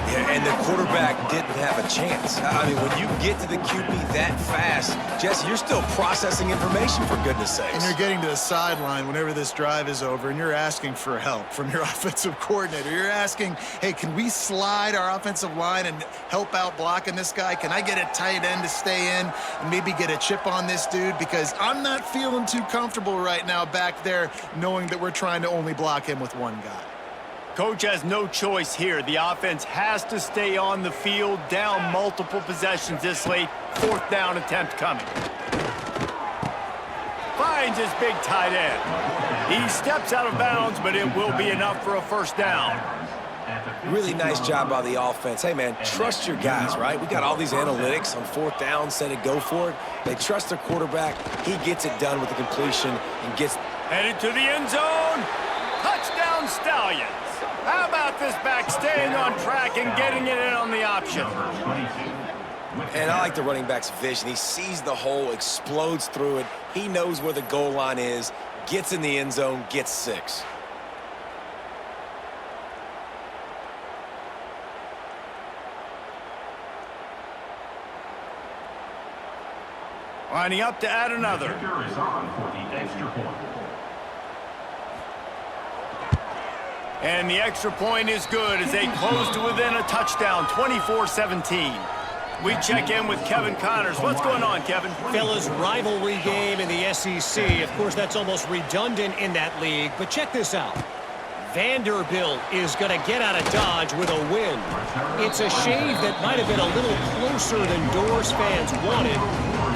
Yeah, and the quarterback didn't have a chance. I mean, when you get to the QB that fast, Jesse, you're still processing information, for goodness sakes. And you're getting to the sideline whenever this drive is over, and you're asking for help from your offensive coordinator. You're asking, hey, can we slide our offensive line and help out blocking this guy? Can I get a tight end to stay in and maybe get a chip on this dude? Because I'm not feeling too comfortable right now back there knowing that we're trying to only block him with one guy. Coach has no choice here. The offense has to stay on the field, down multiple possessions this late. 4th down attempt coming. Finds his big tight end. He steps out of bounds, but it will be enough for a first down. Really nice job by the offense. Hey, man, trust your guys, right? We got all these analytics on 4th down, said it, go for it. They trust their quarterback. He gets it done with the completion and gets... Headed to the end zone. Touchdown Stallions. How about this back staying on track and getting it in on the option? And I like the running back's vision. He sees the hole, explodes through it. He knows where the goal line is, gets in the end zone, gets 6. Lining up to add another. Kicker is on for the extra point. And the extra point is good as they close to within a touchdown, 24-17. We check in with Kevin Connors. What's going on, Kevin? Fellas, rivalry game in the SEC. Of course, that's almost redundant in that league, but check this out. Vanderbilt is going to get out of Dodge with a win. It's a shave that might have been a little closer than Doors fans wanted,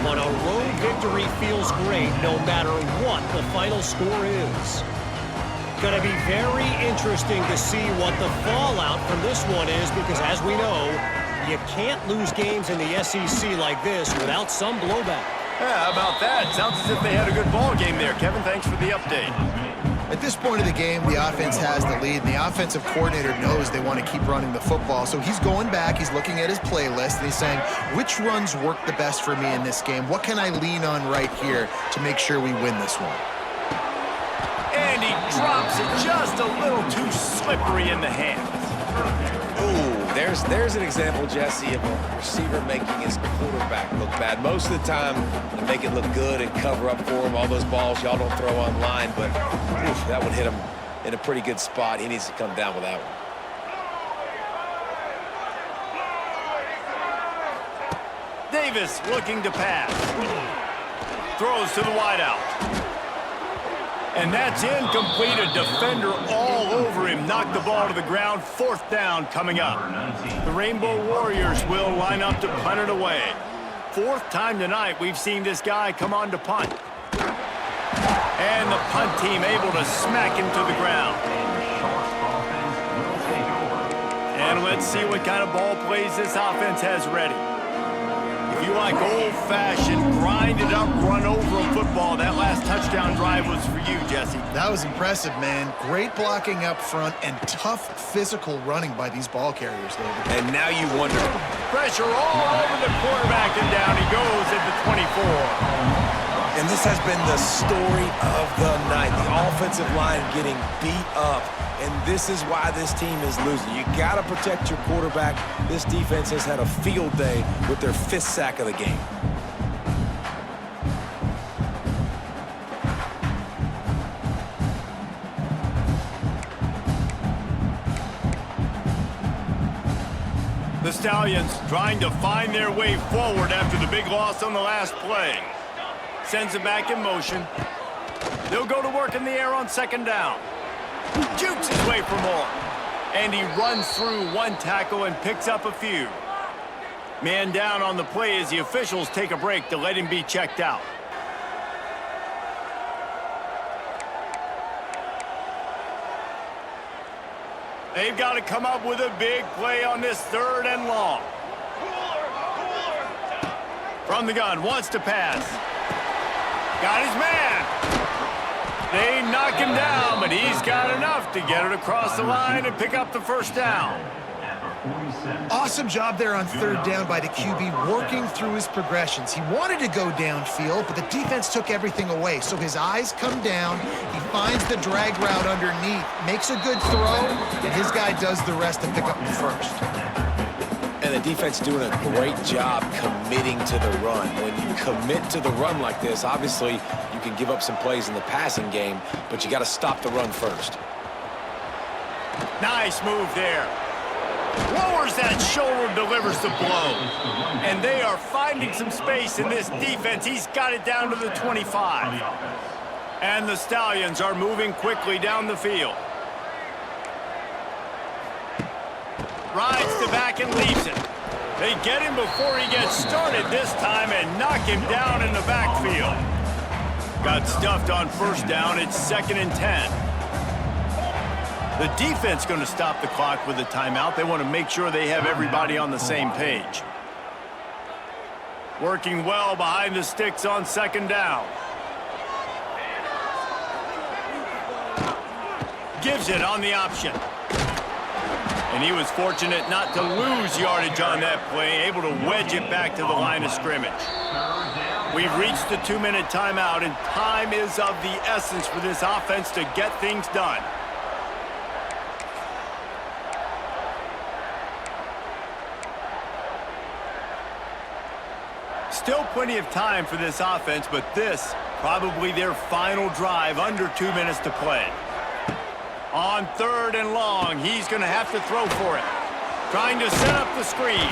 but a road victory feels great no matter what the final score is. Going to be very interesting to see what the fallout from this one is, because as we know, you can't lose games in the SEC like this without some blowback. Yeah, how about that? Sounds as if they had a good ball game there. Kevin, thanks for the update. At this point of the game, the offense has the lead, and the offensive coordinator knows they want to keep running the football. So he's going back, he's looking at his playlist, and he's saying, which runs work the best for me in this game? What can I lean on right here to make sure we win this one? And he drops it just a little too slippery in the hands. Ooh, there's an example, Jesse, of a receiver making his quarterback look bad. Most of the time, to make it look good and cover up for him, all those balls y'all don't throw online, but oof, that would hit him in a pretty good spot. He needs to come down with that one. Davis looking to pass. Throws to the wideout. And that's incomplete. A defender all over him. Knocked the ball to the ground. 4th down coming up. The Rainbow Warriors will line up to punt it away. 4th time tonight we've seen this guy come on to punt. And the punt team able to smack him to the ground. And let's see what kind of ball plays this offense has ready. If you like old-fashioned, grind-it-up, run-over a football, that last touchdown drive was for you, Jesse. That was impressive, man. Great blocking up front and tough physical running by these ball carriers, David. And now you wonder. Pressure all over the quarterback, and down he goes at the 24. And this has been the story of the night. The offensive line getting beat up. And this is why this team is losing. You got to protect your quarterback. This defense has had a field day with their 5th sack of the game. The Stallions trying to find their way forward after the big loss on the last play. Sends it back in motion. They'll go to work in the air on 2nd down. Jukes his way for more. And he runs through one tackle and picks up a few. Man down on the play as the officials take a break to let him be checked out. They've got to come up with a big play on this 3rd and long. From the gun, wants to pass. Got his man. They knock him down, but he's got enough to get it across the line and pick up the 1st down. Awesome job there on 3rd down by the QB, working through his progressions. He wanted to go downfield, but the defense took everything away. So his eyes come down, he finds the drag route underneath, makes a good throw, and his guy does the rest to pick up the 1st. And the defense doing a great job committing to the run. When you commit to the run like this, obviously you can give up some plays in the passing game, but you got to stop the run first. Nice move there. Lowers that shoulder, delivers the blow. And they are finding some space in this defense. He's got it down to the 25. And the Stallions are moving quickly down the field. Rides to back and leaves it. They get him before he gets started this time and knock him down in the backfield. Got stuffed on 1st down. It's 2nd and 10. The defense going to stop the clock with a timeout. They want to make sure they have everybody on the same page. Working well behind the sticks on 2nd down. Gives it on the option. And he was fortunate not to lose yardage on that play, able to wedge it back to the line of scrimmage. We've reached the 2-minute timeout, and time is of the essence for this offense to get things done. Still plenty of time for this offense, but this probably their final drive, under 2 minutes to play. On 3rd and long, he's going to have to throw for it. Trying to set up the screen.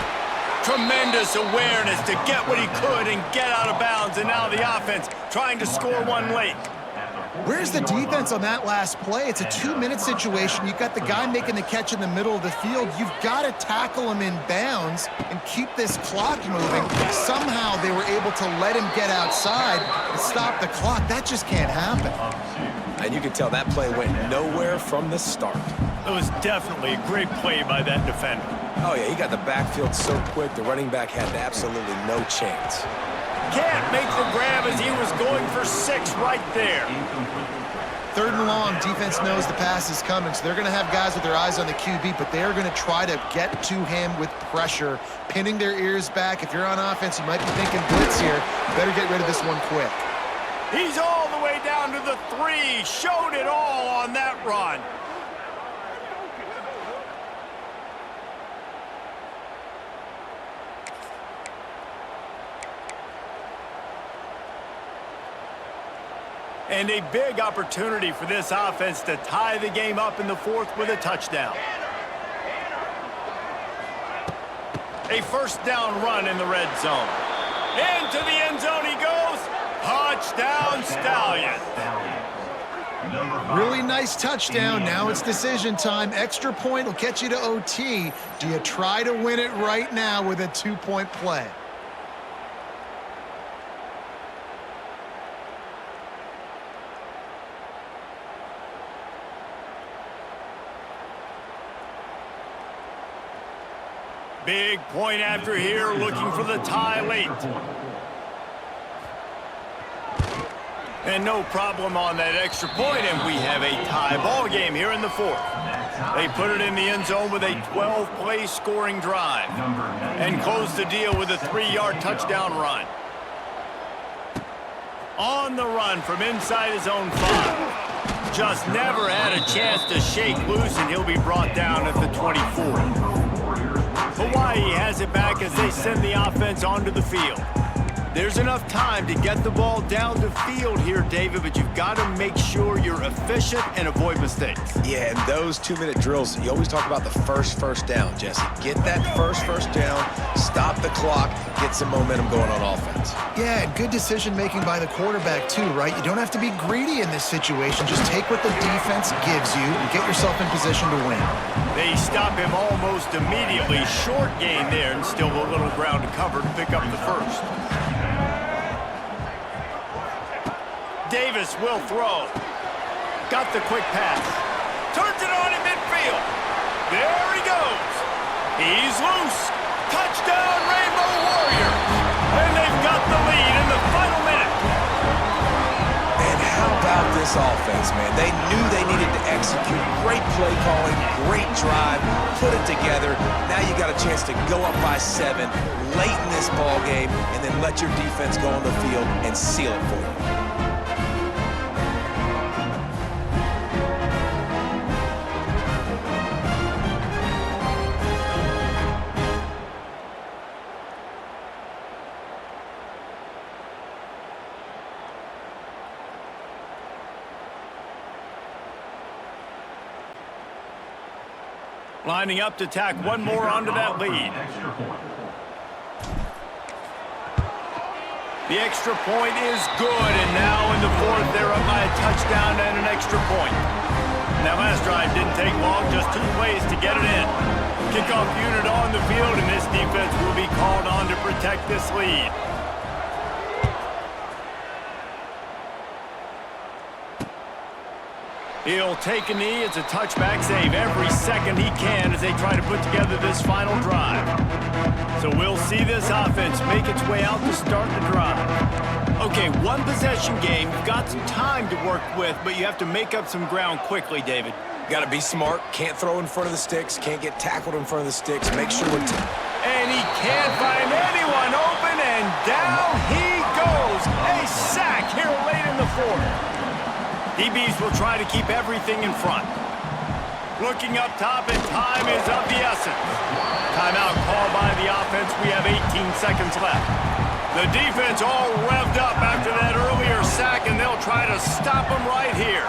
Tremendous awareness to get what he could and get out of bounds, and now the offense trying to score one late. Where's the defense on that last play? It's a 2-minute situation. You've got the guy making the catch in the middle of the field. You've got to tackle him in bounds and keep this clock moving. Somehow they were able to let him get outside and stop the clock. That just can't happen. And you can tell that play went nowhere from the start. It was definitely a great play by that defender. Oh, yeah, he got the backfield so quick, the running back had absolutely no chance. Can't make the grab as he was going for 6 right there. 3rd and long, defense knows the pass is coming, so they're going to have guys with their eyes on the QB, but they're going to try to get to him with pressure, pinning their ears back. If you're on offense, you might be thinking blitz here. Better get rid of this one quick. He's all the way down to the 3. Showed it all on that run. And a big opportunity for this offense to tie the game up in the 4th with a touchdown. A 1st down run in the red zone. Into the end zone he goes. Touchdown, Stallions. Really nice touchdown. Now it's decision time. Extra point will get you to OT. Do you try to win it right now with a 2-point play? Big point after here, looking for the tie late. And no problem on that extra point, and we have a tie ball game here in the 4th. They put it in the end zone with a 12-play scoring drive and close the deal with a 3-yard touchdown run. On the run from inside his own 5. Just never had a chance to shake loose, and he'll be brought down at the 24. Hawaii has it back as they send the offense onto the field. There's enough time to get the ball down the field here, David, but you've got to make sure you're efficient and avoid mistakes. Yeah, and those 2-minute drills, you always talk about the first down, Jesse. Get that first down, stop the clock, get some momentum going on offense. Yeah, and good decision-making by the quarterback, too, right? You don't have to be greedy in this situation. Just take what the defense gives you and get yourself in position to win. They stop him almost immediately. Short gain there, and still a little ground to cover to pick up the first. Davis will throw. Got the quick pass. Turns it on in midfield. There he goes. He's loose. Touchdown, Rainbow Warriors. And they've got the lead in the final minute. And how about this offense, man? They knew they needed to execute. Great play calling, great drive, put it together. Now you got a chance to go up by 7 late in this ball game and then let your defense go on the field and seal it for you. Lining up to tack one more onto that lead. The extra point is good, and now in the 4th, they're up by a touchdown and an extra point. That last drive didn't take long, just 2 plays to get it in. Kickoff unit on the field, and this defense will be called on to protect this lead. He'll take a knee. It's a touchback save every second he can as they try to put together this final drive. So we'll see this offense make its way out to start the drive. Okay, 1 possession game. You've got some time to work with, but you have to make up some ground quickly, David. Got to be smart. Can't throw in front of the sticks. Can't get tackled in front of the sticks. Make sure we're... And he can't find anyone open, and down he goes. A sack here late in the 4th. DBs will try to keep everything in front. Looking up top, and time is of the essence. Timeout called by the offense. We have 18 seconds left. The defense all revved up after that earlier sack, and they'll try to stop him right here.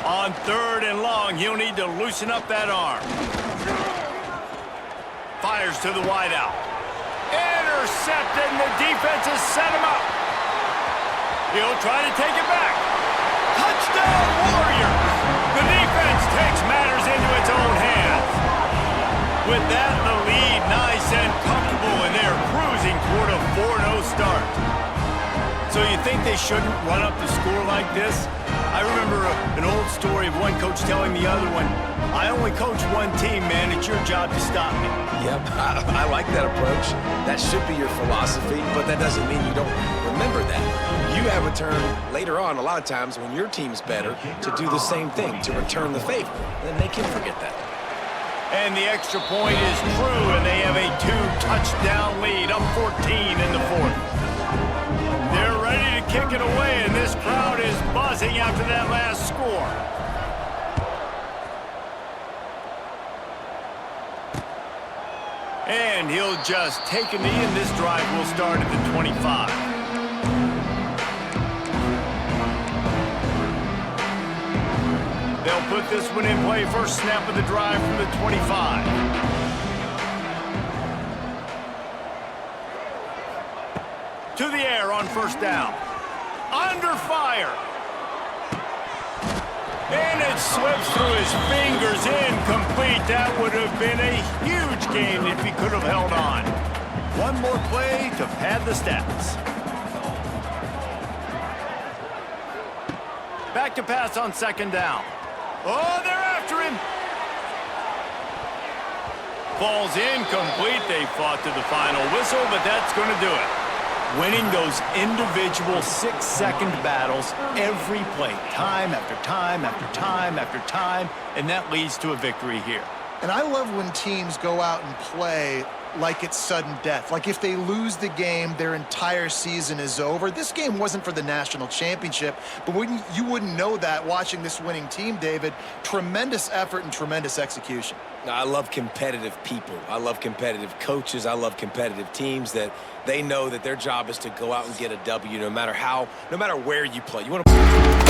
On 3rd and long, he'll need to loosen up that arm. Fires to the wideout. Intercepted, and the defense has set him up. He'll try to take it back. Touchdown, Warriors! The defense takes matters into its own hands. With that, the lead nice and comfortable, and they're cruising toward a 4-0 start. So you think they shouldn't run up the score like this? I remember an old story of one coach telling the other one, I only coach one team, man. It's your job to stop me. Yep, I like that approach. That should be your philosophy, but that doesn't mean you don't remember that. You have a turn later on, a lot of times, when your team's better, to do the same thing, to return the favor. Then they can forget that. And the extra point is true, and they have a 2-touchdown lead, up 14 in the 4th. They're ready to kick it away, and this crowd is buzzing after that last score. And he'll just take a knee, and this drive will start at the 25. They'll put this one in play. First snap of the drive from the 25. To the air on 1st down. Under fire. And it slips through his fingers, incomplete. That would have been a huge gain if he could have held on. One more play to pad the stats. Back to pass on 2nd down. Oh, they're after him. Falls incomplete. They fought to the final whistle, but that's going to do it. Winning those individual 6-second battles every play, time after time after time after time, and that leads to a victory here. And I love when teams go out and play like it's sudden death. Like if they lose the game, their entire season is over. This game wasn't for the national championship, but you wouldn't know that watching this winning team, David. Tremendous effort and tremendous execution. I love competitive people. I love competitive coaches. I love competitive teams that they know that their job is to go out and get a W no matter where you play. You want to